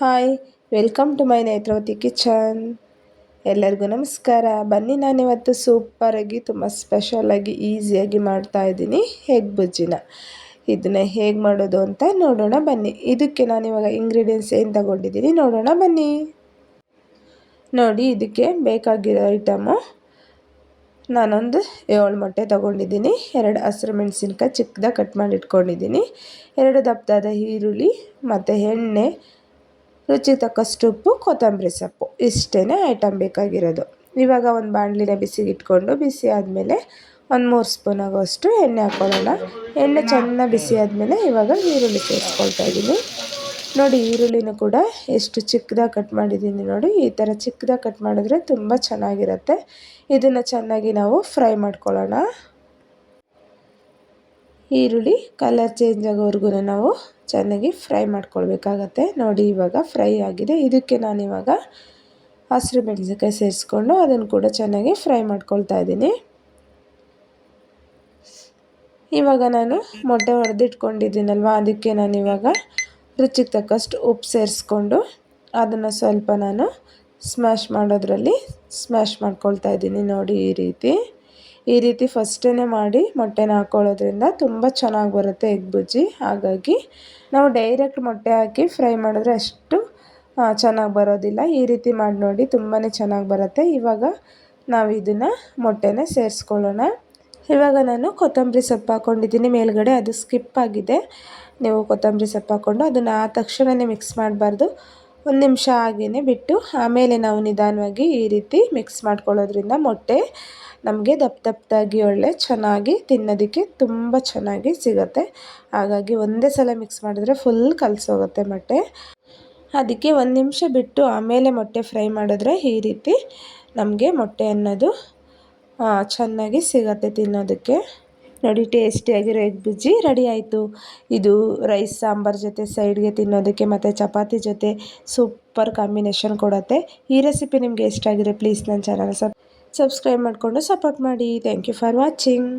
Hi, welcome to my Netravati kitchen. ಎಲ್ಲರಿಗೂ ನಮಸ್ಕಾರ. ಬನ್ನಿ, ನಾನಿವತ್ತು ಸೂಪರಾಗಿ ತುಂಬ ಸ್ಪೆಷಲಾಗಿ ಈಸಿಯಾಗಿ ಮಾಡ್ತಾಯಿದ್ದೀನಿ ಎಗ್ ಬುಜ್ಜಿನ. ಇದನ್ನು ಹೇಗೆ ಮಾಡೋದು ಅಂತ ನೋಡೋಣ ಬನ್ನಿ. ಇದಕ್ಕೆ ನಾನಿವಾಗ ಇಂಗ್ರೀಡಿಯೆಂಟ್ಸ್ ಏನು ತಗೊಂಡಿದ್ದೀನಿ ನೋಡೋಣ ಬನ್ನಿ. ನೋಡಿ, ಇದಕ್ಕೆ ಬೇಕಾಗಿರೋ ಐಟಮು ನಾನೊಂದು 7 ಮೊಟ್ಟೆ ತೊಗೊಂಡಿದ್ದೀನಿ, 2 ಹಸಿರು ಮೆಣಸಿನ್ಕಾಯಿ ಚಿಕ್ಕದಾಗಿ ಕಟ್ ಮಾಡಿ ಇಟ್ಕೊಂಡಿದ್ದೀನಿ, 2 ದಪ್ಪದಾದ ಈರುಳ್ಳಿ ಮತ್ತು ಎಣ್ಣೆ, ರುಚಿಗೆ ತಕ್ಕಷ್ಟು ಉಪ್ಪು, ಕೊತ್ತಂಬರಿ ಸೊಪ್ಪು. ಇಷ್ಟೇ ಐಟಮ್ ಬೇಕಾಗಿರೋದು. ಇವಾಗ ಒಂದು ಬಾಣಲಿನ ಬಿಸಿಗೆ ಇಟ್ಕೊಂಡು ಬಿಸಿ ಆದಮೇಲೆ ಒಂದು 3 ಸ್ಪೂನ್ ಆಗೋಷ್ಟು ಎಣ್ಣೆ ಹಾಕ್ಕೊಳ್ಳೋಣ. ಎಣ್ಣೆ ಚೆನ್ನಾಗಿ ಬಿಸಿ ಆದಮೇಲೆ ಇವಾಗ ಈರುಳ್ಳಿ ಸೇರಿಸ್ಕೊಳ್ತಾ ಇದ್ದೀನಿ. ನೋಡಿ, ಈರುಳ್ಳಿನೂ ಕೂಡ ಎಷ್ಟು ಚಿಕ್ಕದಾಗಿ ಕಟ್ ಮಾಡಿದ್ದೀನಿ ನೋಡಿ. ಈ ಥರ ಚಿಕ್ಕದಾಗಿ ಕಟ್ ಮಾಡಿದ್ರೆ ತುಂಬ ಚೆನ್ನಾಗಿರುತ್ತೆ. ಇದನ್ನು ಚೆನ್ನಾಗಿ ನಾವು ಫ್ರೈ ಮಾಡ್ಕೊಳ್ಳೋಣ. ಈರುಳ್ಳಿ ಕಲರ್ ಚೇಂಜ್ ಆಗೋವರೆಗೂ ನಾವು ಚೆನ್ನಾಗಿ ಫ್ರೈ ಮಾಡ್ಕೊಳ್ಬೇಕಾಗತ್ತೆ. ನೋಡಿ, ಇವಾಗ ಫ್ರೈ ಆಗಿದೆ. ಇದಕ್ಕೆ ನಾನಿವಾಗ ಹಸಿರು ಮೆಣಸಿನ್ಕಾಯಿ ಸೇರಿಸ್ಕೊಂಡು ಅದನ್ನು ಕೂಡ ಚೆನ್ನಾಗಿ ಫ್ರೈ ಮಾಡ್ಕೊಳ್ತಾ ಇದ್ದೀನಿ. ಇವಾಗ ನಾನು ಮೊಟ್ಟೆ ಹೊಡೆದಿಟ್ಕೊಂಡಿದ್ದೀನಲ್ವ, ಅದಕ್ಕೆ ನಾನಿವಾಗ ರುಚಿಗೆ ತಕ್ಕಷ್ಟು ಉಪ್ಪು ಸೇರಿಸ್ಕೊಂಡು ಅದನ್ನು ಸ್ವಲ್ಪ ನಾನು ಸ್ಮ್ಯಾಶ್ ಮಾಡೋದ್ರಲ್ಲಿ ಸ್ಮ್ಯಾಶ್ ಮಾಡ್ಕೊಳ್ತಾ ಇದ್ದೀನಿ. ನೋಡಿ, ಈ ರೀತಿ ಫಸ್ಟೇ ಮಾಡಿ ಮೊಟ್ಟೆನ ಹಾಕ್ಕೊಳ್ಳೋದ್ರಿಂದ ತುಂಬ ಚೆನ್ನಾಗಿ ಬರುತ್ತೆ ಎಗ್ ಬುಜ್ಜಿ. ಹಾಗಾಗಿ ನಾವು ಡೈರೆಕ್ಟ್ ಮೊಟ್ಟೆ ಹಾಕಿ ಫ್ರೈ ಮಾಡಿದ್ರೆ ಅಷ್ಟು ಚೆನ್ನಾಗಿ ಬರೋದಿಲ್ಲ. ಈ ರೀತಿ ಮಾಡಿ ನೋಡಿ, ತುಂಬಾ ಚೆನ್ನಾಗಿ ಬರುತ್ತೆ. ಇವಾಗ ನಾವು ಇದನ್ನು ಮೊಟ್ಟೆನ ಸೇರಿಸ್ಕೊಳ್ಳೋಣ. ಇವಾಗ ನಾನು ಕೊತ್ತಂಬರಿ ಸೊಪ್ಪು ಹಾಕ್ಕೊಂಡಿದ್ದೀನಿ ಮೇಲ್ಗಡೆ, ಅದು ಸ್ಕಿಪ್ ಆಗಿದೆ. ನೀವು ಕೊತ್ತಂಬರಿ ಸೊಪ್ಪು ಹಾಕ್ಕೊಂಡು ಅದನ್ನು ಆ ತಕ್ಷಣವೇ ಮಿಕ್ಸ್ ಮಾಡಬಾರ್ದು. 1 ನಿಮಿಷ ಹಾಗೇ ಬಿಟ್ಟು ಆಮೇಲೆ ನಾವು ನಿಧಾನವಾಗಿ ಈ ರೀತಿ ಮಿಕ್ಸ್ ಮಾಡ್ಕೊಳ್ಳೋದ್ರಿಂದ ಮೊಟ್ಟೆ ನಮಗೆ ದಪ್ಪದಾಗಿ ಒಳ್ಳೆ ಚೆನ್ನಾಗಿ ತಿನ್ನೋದಕ್ಕೆ ತುಂಬ ಚೆನ್ನಾಗಿ ಸಿಗುತ್ತೆ. ಹಾಗಾಗಿ ಒಂದೇ ಸಲ ಮಿಕ್ಸ್ ಮಾಡಿದ್ರೆ ಫುಲ್ ಕಲಸೋಗುತ್ತೆ ಮೊಟ್ಟೆ. ಅದಕ್ಕೆ 1 ನಿಮಿಷ ಬಿಟ್ಟು ಆಮೇಲೆ ಮೊಟ್ಟೆ ಫ್ರೈ ಮಾಡಿದ್ರೆ ಈ ರೀತಿ ನಮಗೆ ಮೊಟ್ಟೆ ಅನ್ನೋದು ಚೆನ್ನಾಗಿ ಸಿಗುತ್ತೆ ತಿನ್ನೋದಕ್ಕೆ. ನೋಡಿ, ಟೇಸ್ಟಿಯಾಗಿರೋ ಎಗ್ ಬುಜ್ಜಿ ರೆಡಿ ಆಯಿತು. ಇದು ರೈಸ್ ಸಾಂಬಾರ್ ಜೊತೆ ಸೈಡ್ಗೆ ತಿನ್ನೋದಕ್ಕೆ ಮತ್ತು ಚಪಾತಿ ಜೊತೆ ಸೂಪರ್ ಕಾಂಬಿನೇಷನ್ ಕೊಡುತ್ತೆ. ಈ ರೆಸಿಪಿ ನಿಮಗೆ ಇಷ್ಟ ಆಗಿದ್ರೆ ಪ್ಲೀಸ್ ನನ್ನ ಚಾನಲ್ ಸಬ್ಸ್ಕ್ರೈಬ್ ಮಾಡಿಕೊಂಡು ಸಪೋರ್ಟ್ ಮಾಡಿ. Thank you for watching.